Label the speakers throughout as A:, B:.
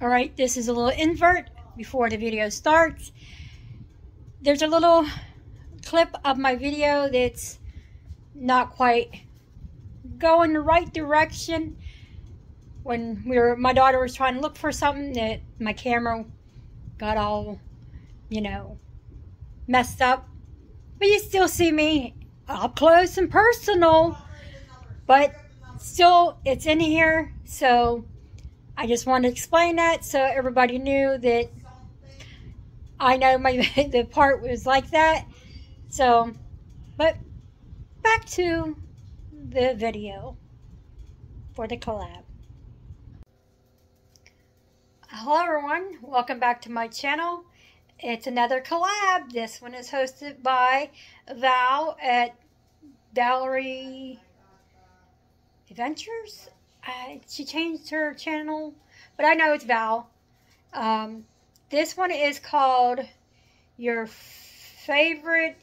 A: Alright, this is a little invert before the video starts. There's a little clip of my video that's not quite going the right direction. When my daughter was trying to look for something, that my camera got all, messed up. But you still see me up close and personal. But still, it's in here, so I just wanted to explain that so everybody knew that I know the part was like that. So, but back to the video for the collab. Hello everyone, welcome back to my channel. It's another collab. This one is hosted by Val at Valerie Adventures. She changed her channel, but I know it's Val. This one is called Your Favorite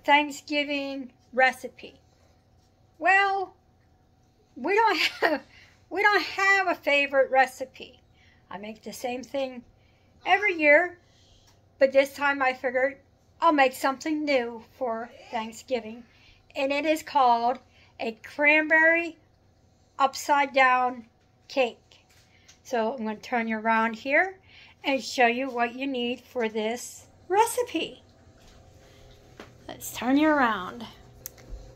A: Thanksgiving Recipe. Well, we don't have a favorite recipe. I make the same thing every year, but this time I figured I'll make something new for Thanksgiving, and it is called a cranberry upside down cake. So I'm going to turn you around here and show you what you need for this recipe. Let's turn you around.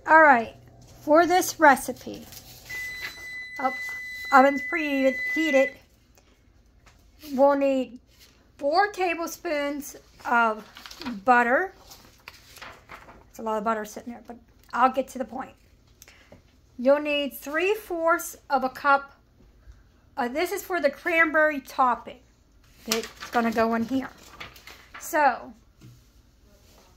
A: Alright, for this recipe, oven's preheated. We'll need 4 tablespoons of butter. It's a lot of butter sitting there, but I'll get to the point. You'll need 3/4 of a cup. This is for the cranberry topping that's going to go in here. So,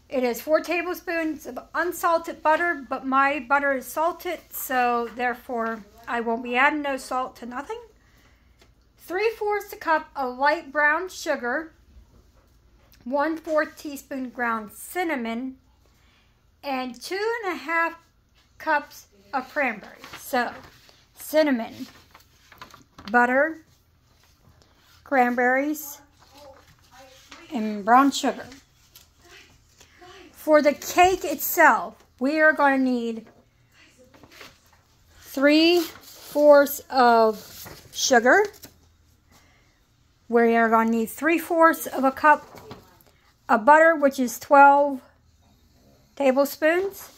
A: it is 4 tablespoons of unsalted butter, but my butter is salted, so therefore I won't be adding no salt to nothing. 3/4 a cup of light brown sugar, 1/4 teaspoon ground cinnamon, and 2.5 cups of cranberries. So, cinnamon, butter, cranberries, and brown sugar. For the cake itself, we are going to need 3/4 of sugar. We are going to need 3/4 of a cup of butter, which is 12 tablespoons.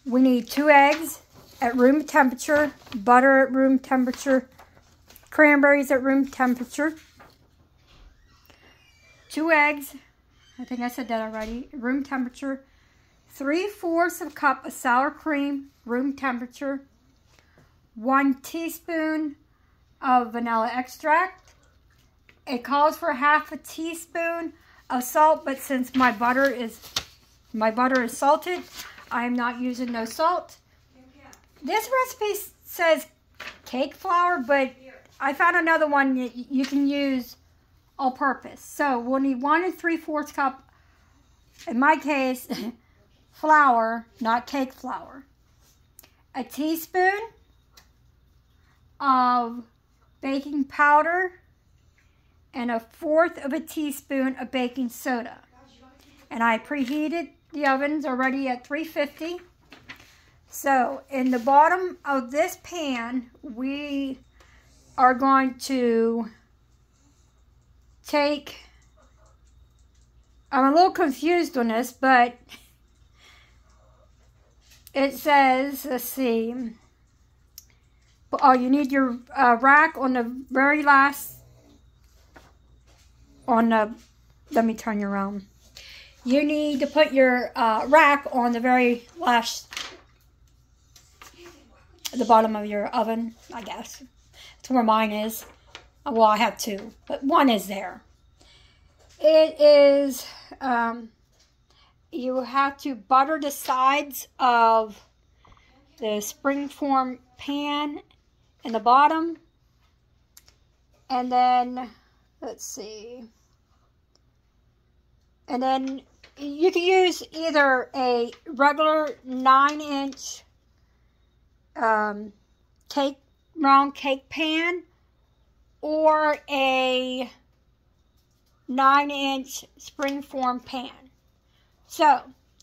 A: We need 2 eggs at room temperature, butter at room temperature, cranberries at room temperature. 2 eggs, I think I said that already, room temperature. 3/4 of a cup of sour cream, room temperature. 1 teaspoon of vanilla extract. It calls for 1/2 teaspoon of salt, but since my butter is salted, I am not using no salt. This recipe says cake flour, but I found another one that you can use all-purpose. So we'll need 1 3/4 cup, in my case, flour, not cake flour. A teaspoon of baking powder, and 1/4 of a teaspoon of baking soda. And I preheated the ovens already at 350. So in the bottom of this pan, we are going to take, I'm a little confused on this, but it says, let's see, oh, you need your rack on the very last, let me turn you around. You need to put your rack on the very last, the bottom of your oven, I guess. That's where mine is. Well, I have 2, but 1 is there. It is, you have to butter the sides of the springform pan in the bottom. And then, let's see. And then you can use either a regular 9-inch round cake pan, or a 9-inch springform pan. So,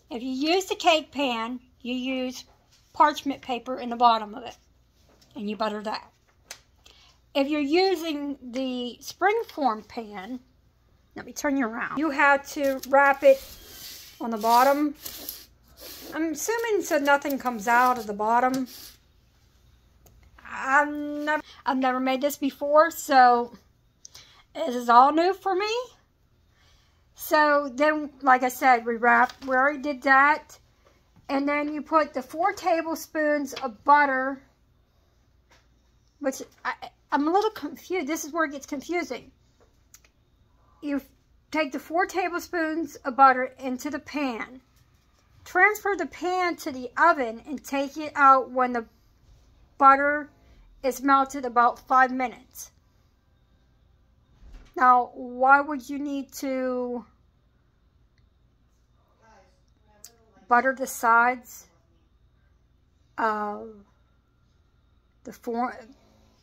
A: if you use the cake pan, you use parchment paper in the bottom of it, and you butter that. If you're using the springform pan, let me turn you around. You have to wrap it on the bottom. I'm assuming so nothing comes out of the bottom. I've never made this before, so this is all new for me. So then, like I said, we already did that. And then you put the 4 tablespoons of butter, which I'm a little confused. This is where it gets confusing. You take the 4 tablespoons of butter into the pan. Transfer the pan to the oven and take it out when the butter is melted about 5 minutes. Now, why would you need to butter the sides of the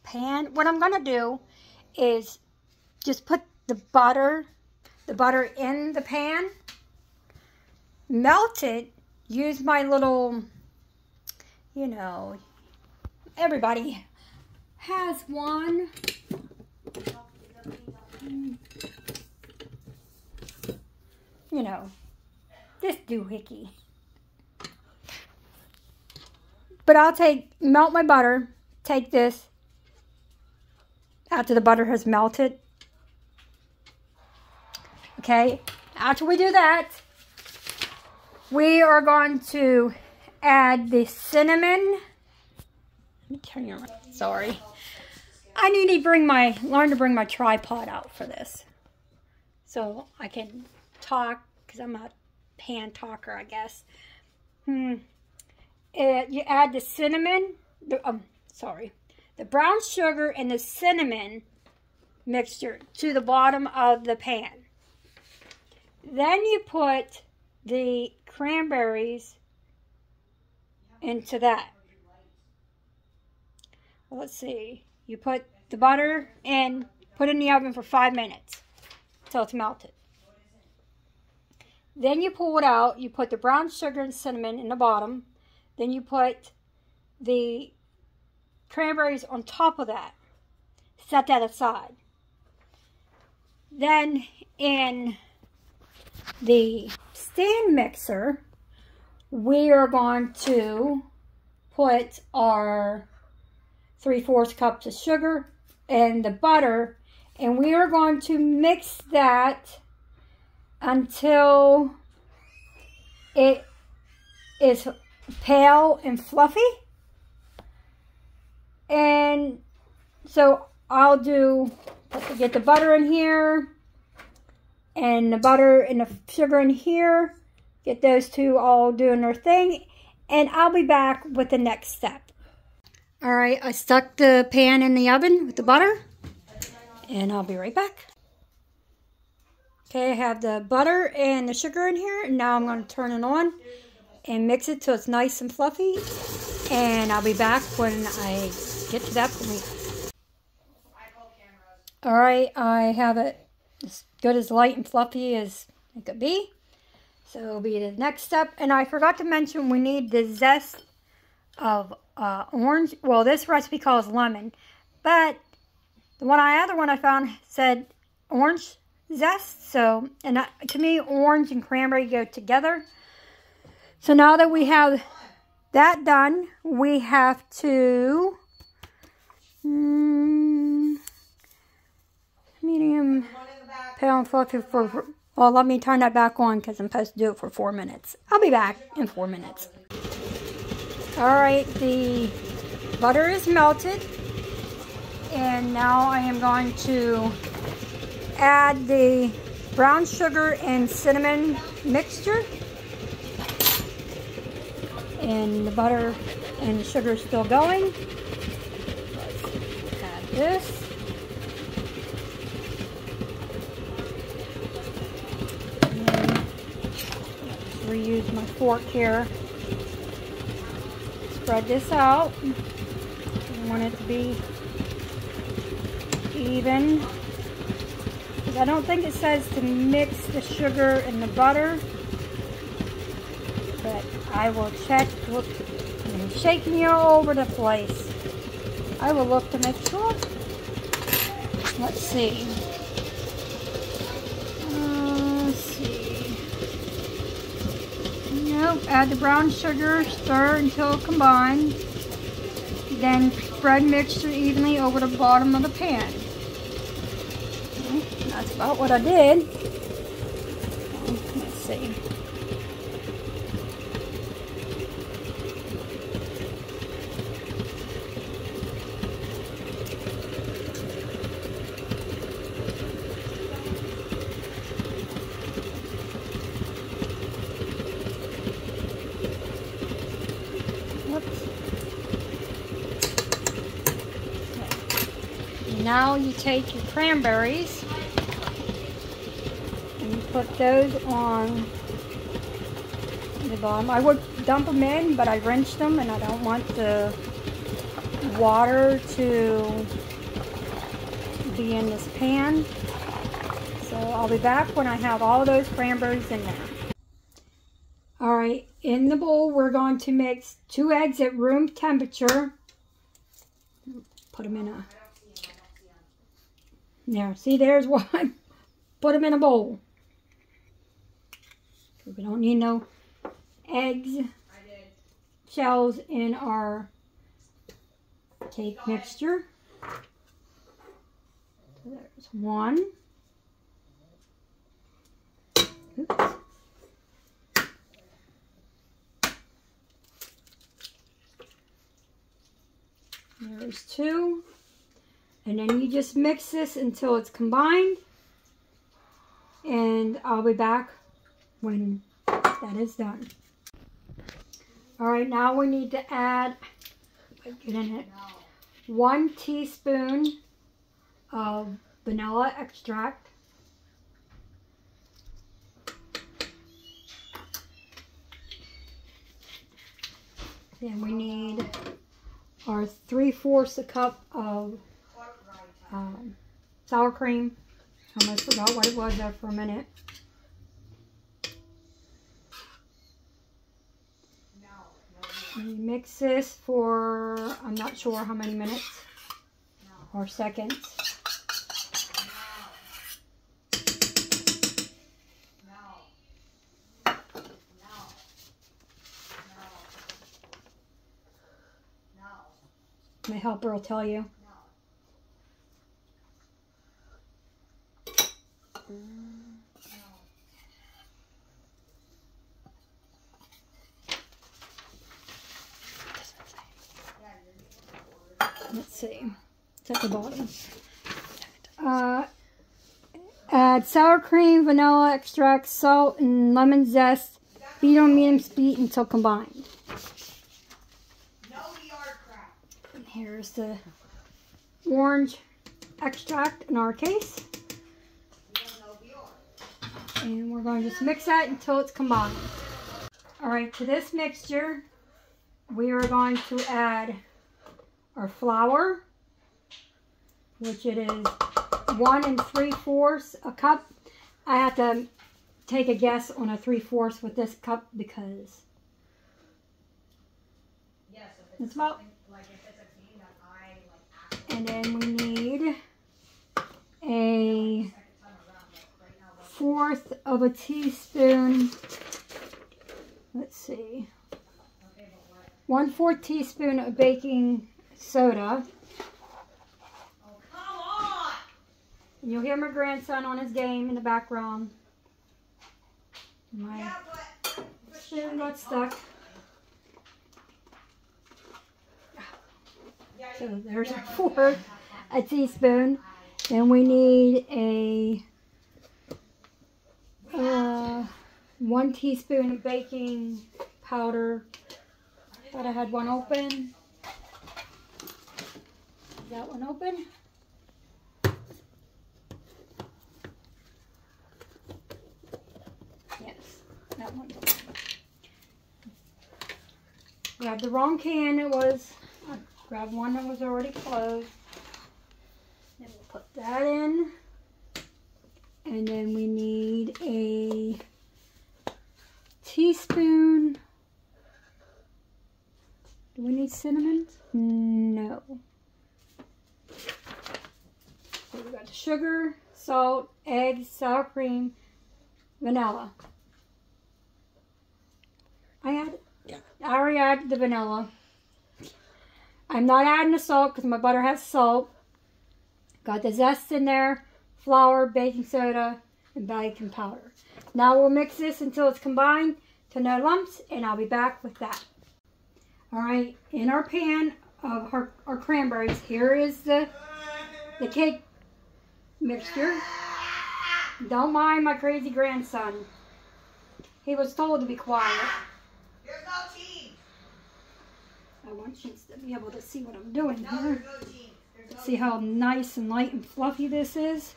A: pan? What I'm going to do is just put the butter in the pan, melt it, use my little, you know, everybody has one. You know, this doohickey. But I'll melt my butter, take this, after the butter has melted. Okay, after we do that, we are going to add the cinnamon. Let me turn you around. Sorry. I need to learn to bring my tripod out for this, so I can talk, because I'm a pan talker, I guess. You add the cinnamon, the brown sugar and the cinnamon mixture to the bottom of the pan. Then you put the cranberries into that. Well, let's see. You put the butter in, put it in the oven for 5 minutes until it's melted. Then you pull it out. You put the brown sugar and cinnamon in the bottom. Then you put the cranberries on top of that. Set that aside. Then in the stand mixer, we are going to put our 3/4 cups of sugar and the butter, and we are going to mix that until it is pale and fluffy. And so I'll get the butter in here and the butter and the sugar in here, get those two all doing their thing, and I'll be back with the next step. Alright, I stuck the pan in the oven with the butter, and I'll be right back. Okay, I have the butter and the sugar in here, and now I'm going to turn it on and mix it till it's nice and fluffy, and I'll be back when I get to that point. Alright, I have it as good as light and fluffy as it could be, so it'll be the next step. And I forgot to mention we need the zest of orange. Well, this recipe calls lemon, but the other one I found said orange zest. So, and to me, orange and cranberry go together. So now that we have that done, we have to medium pale and fluffy for. Well, let me turn that back on because I'm supposed to do it for 4 minutes. I'll be back in 4 minutes. Alright, the butter is melted, and now I am going to add the brown sugar and cinnamon mixture, and the butter and the sugar is still going. Let's add this. And let's reuse my fork here. Spread this out. I want it to be even. Because I don't think it says to mix the sugar and the butter. But I will check. Look, I'm shaking you all over the place. I will look to make sure. Let's see. Let's see. Nope. Add the brown sugar. Stir until combined. Then spread mixture evenly over the bottom of the pan. Okay, that's about what I did. Let's see. Now you take your cranberries and you put those on the bottom. I would dump them in, but I rinsed them and I don't want the water to be in this pan. So I'll be back when I have all those cranberries in there. Alright, in the bowl we're going to mix 2 eggs at room temperature. Put them in a... There, see, there's one. Put them in a bowl. We don't need no eggs, shells in our cake mixture. So there's 1. Oops. There's 2. And then you just mix this until it's combined. And I'll be back when that is done. Alright, now we need to add, get in it, 1 teaspoon of vanilla extract. Then we need our 3/4 a cup of sour cream. I almost forgot what it was there for a minute. And you mix this for, I'm not sure how many minutes or seconds. My helper will tell you. Let's see. It's at the bottom. Add sour cream, vanilla extract, salt, and lemon zest. Beat on medium speed until combined. And here's the orange extract in our case. And we're going to just mix that until it's combined. Alright, to this mixture, we are going to add our flour, which it is 1 3/4 a cup. I have to take a guess on a 3/4 with this cup because it's about. And then we need a 1/4 of a teaspoon. Let's see. 1/4 teaspoon of baking soda.
B: Oh, come on!
A: And you'll hear my grandson on his game in the background. My shoe got stuck. So there's a 1/4 a teaspoon. Then we need a 1 teaspoon of baking powder. Thought I had one open. Is that one open? Yes, that one's open. Grabbed the wrong can. I grabbed one that was already closed. Then we'll put that that in. And then we need a teaspoon. Do we need cinnamon? No. So we got the sugar, salt, eggs, sour cream, vanilla. I already added the vanilla. I'm not adding the salt because my butter has salt. Got the zest in there, flour, baking soda, and baking powder. Now we'll mix this until it's combined to no lumps, and I'll be back with that. Alright, in our pan of our cranberries, here is the cake mixture. Don't mind my crazy grandson. He was told to be quiet.
B: There's no cheese.
A: I want you to be able to see what I'm doing
B: No,
A: here.
B: there's no cheese. There's no
A: See how nice and light and fluffy this is?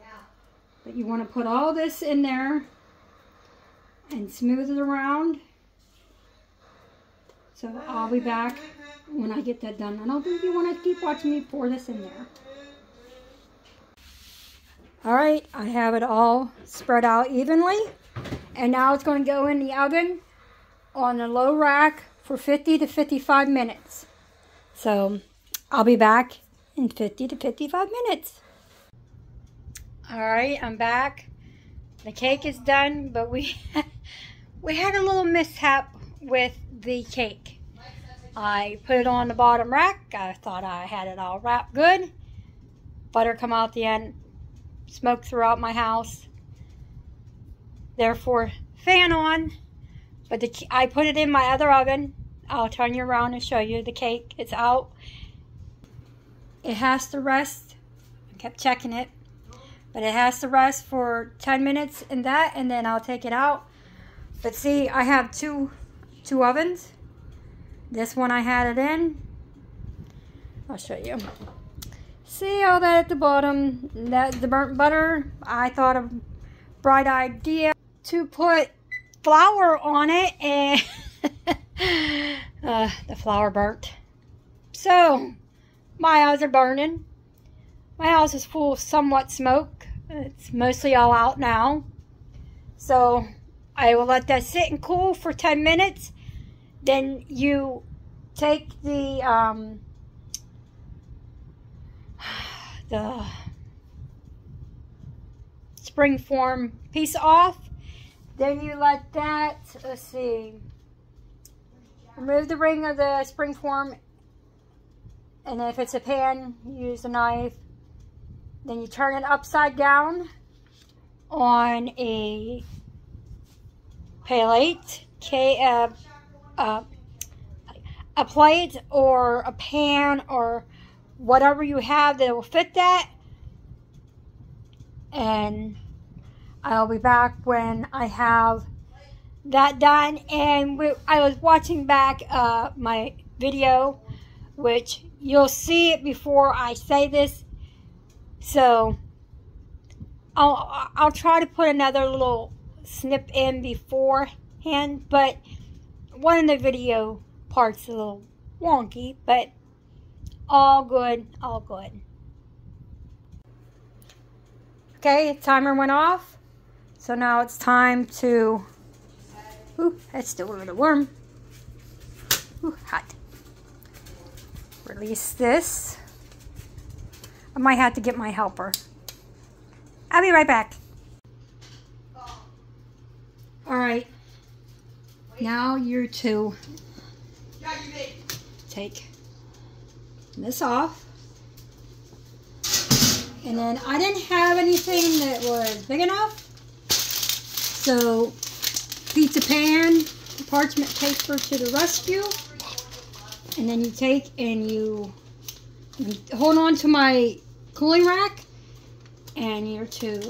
B: Yeah.
A: But you want to put all this in there and smooth it around. So I'll be back when I get that done. I don't think you want to keep watching me pour this in there. Alright, I have it all spread out evenly. And now it's going to go in the oven on a low rack for 50 to 55 minutes. So I'll be back in 50 to 55 minutes. Alright, I'm back. The cake is done, but we had a little mishap with the cake. I put it on the bottom rack. I thought I had it all wrapped good. Butter come out the end. Smoke throughout my house. Therefore, fan on. But I put it in my other oven. I'll turn you around and show you the cake. It's out. It has to rest. I kept checking it. But it has to rest for 10 minutes in that, and then I'll take it out. But see, I have two ovens. This one I had it in. I'll show you. See all that at the bottom? That's the burnt butter. I thought of a bright idea to put flour on it, and the flour burnt. So, my eyes are burning. My house is full of somewhat smoke. It's mostly all out now. So, I will let that sit and cool for 10 minutes. Then you take the spring form piece off. Then you let that, let's see, remove the ring of the spring form. And if it's a pan, use a knife. Then you turn it upside down on a plate, a plate or a pan or whatever you have that will fit that. And I'll be back when I have that done. And I was watching back my video, which you'll see it before I say this. So I'll try to put another little snip in beforehand, but one of the video parts a little wonky, but all good, all good. Okay, timer went off, so now it's time to, ooh, that's still a little warm. Ooh, hot. Release this. I might have to get my helper. I'll be right back. Alright, now you're to take this off. And then I didn't have anything that was big enough. So, pizza pan, parchment paper to the rescue. And then you take and you hold on to my cooling rack. And you're to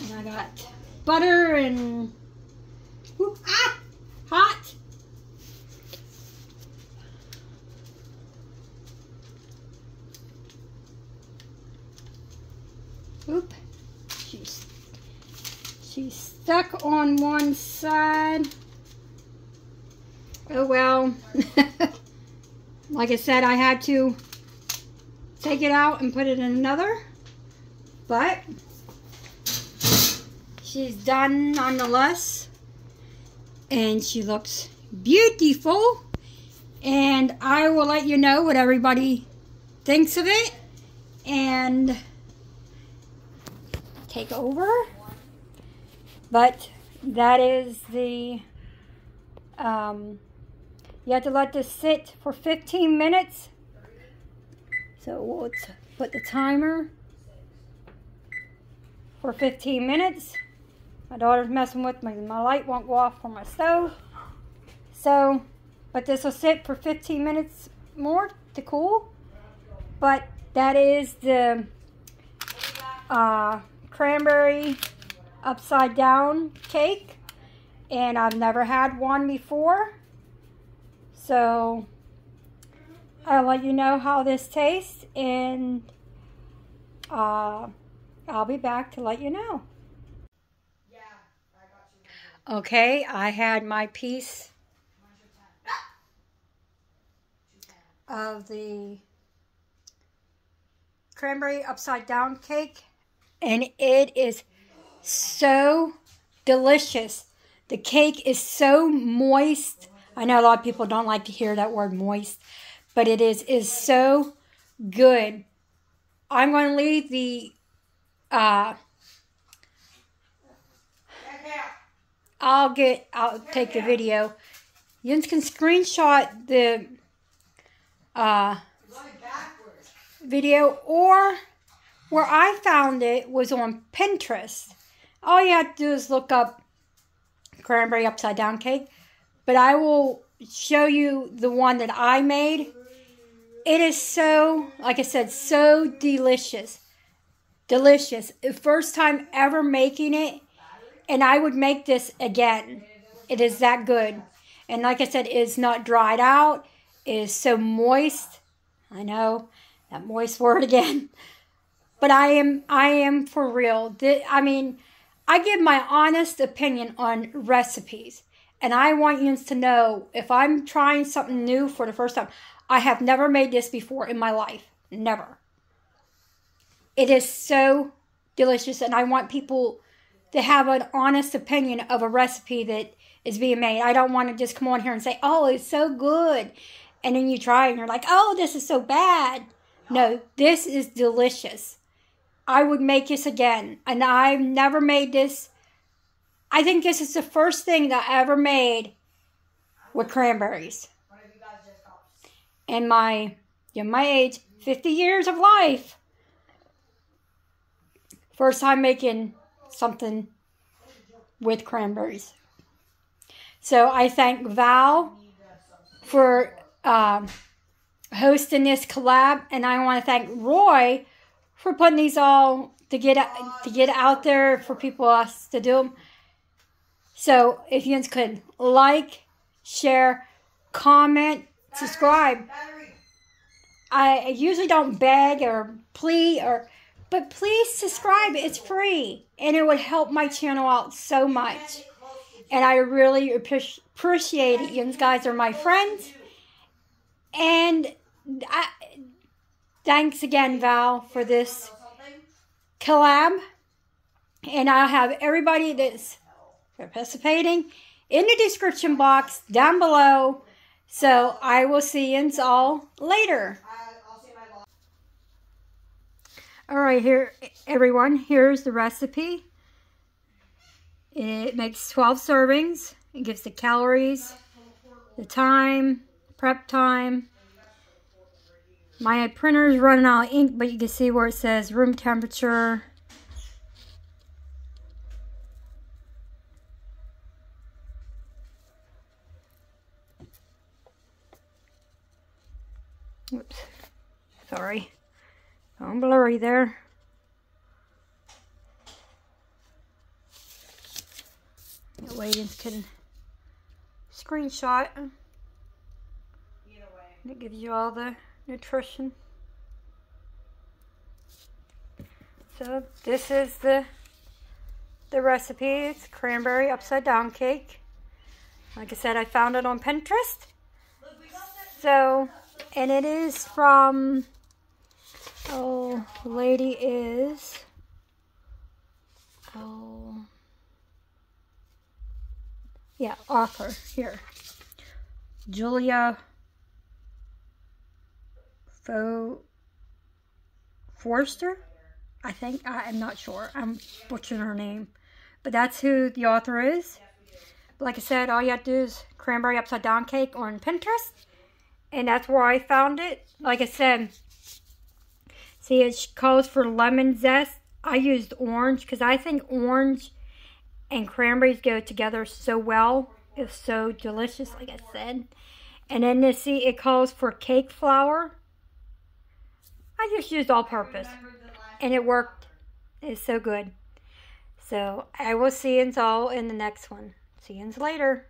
A: and I got butter and hot. Oop. She's stuck on one side. Oh well. Like I said, I had to take it out and put it in another. But she's done nonetheless. And she looks beautiful. And I will let you know what everybody thinks of it. And take over. But that is the, you have to let this sit for 15 minutes. So we'll put the timer for 15 minutes. My daughter's messing with me. My light won't go off from my stove. So, but this will sit for 15 minutes more to cool. But that is the cranberry upside down cake, and I've never had one before, so I'll let you know how this tastes, and I'll be back to let you know. Okay, I had my piece of the cranberry upside down cake, and it is so delicious. The cake is so moist. I know a lot of people don't like to hear that word moist, but it is so good. I'm going to leave the I'll take the video. You can screenshot the video, or where I found it was on Pinterest. All you have to do is look up cranberry upside down cake. But I will show you the one that I made. It is so, like I said, so delicious. Delicious. The first time ever making it. And I would make this again. It is that good. And like I said, it is not dried out. It is so moist. I know, that moist word again. But I am for real. I mean, I give my honest opinion on recipes. And I want you to know, if I'm trying something new for the first time, I have never made this before in my life. Never. It is so delicious. And I want people to have an honest opinion of a recipe that is being made. I don't want to just come on here and say, oh, it's so good. And then you try it and you're like, oh, this is so bad. No, this is delicious. I would make this again. And I've never made this. I think this is the first thing that I ever made with cranberries. And my age, 50 years of life. First time making something with cranberries. So I thank Val for hosting this collab, and I want to thank Roy for putting these all to get out there for people else to do them. So if you could like, share, comment, subscribe. I usually don't beg or plead, but please subscribe. It's free, and it would help my channel out so much. And I really appreciate it. You guys are my friends. And thanks again, Val, for this collab. And I'll have everybody that's participating in the description box down below. So I will see you all later. Alright, here, everyone, here's the recipe. It makes 12 servings. It gives the calories, the time, prep time. My printer is running out of ink, but you can see where it says room temperature. Oops, sorry. I'm blurry there. That way you can screenshot. It gives you all the nutrition. So this is the recipe. It's cranberry upside down cake. Like I said, I found it on Pinterest. So, and it is from, oh, the lady is, oh, yeah, author here. Julia Forster, I think. I'm not sure. I'm butchering her name. But that's who the author is. Like I said, all you have to do is cranberry upside down cake on Pinterest. And that's where I found it. Like I said, see, it calls for lemon zest. I used orange because I think orange and cranberries go together so well. It's so delicious, like I said. And then you see it calls for cake flour. I just used all purpose. And it worked. It's so good. So I will see you all in the next one. See you later.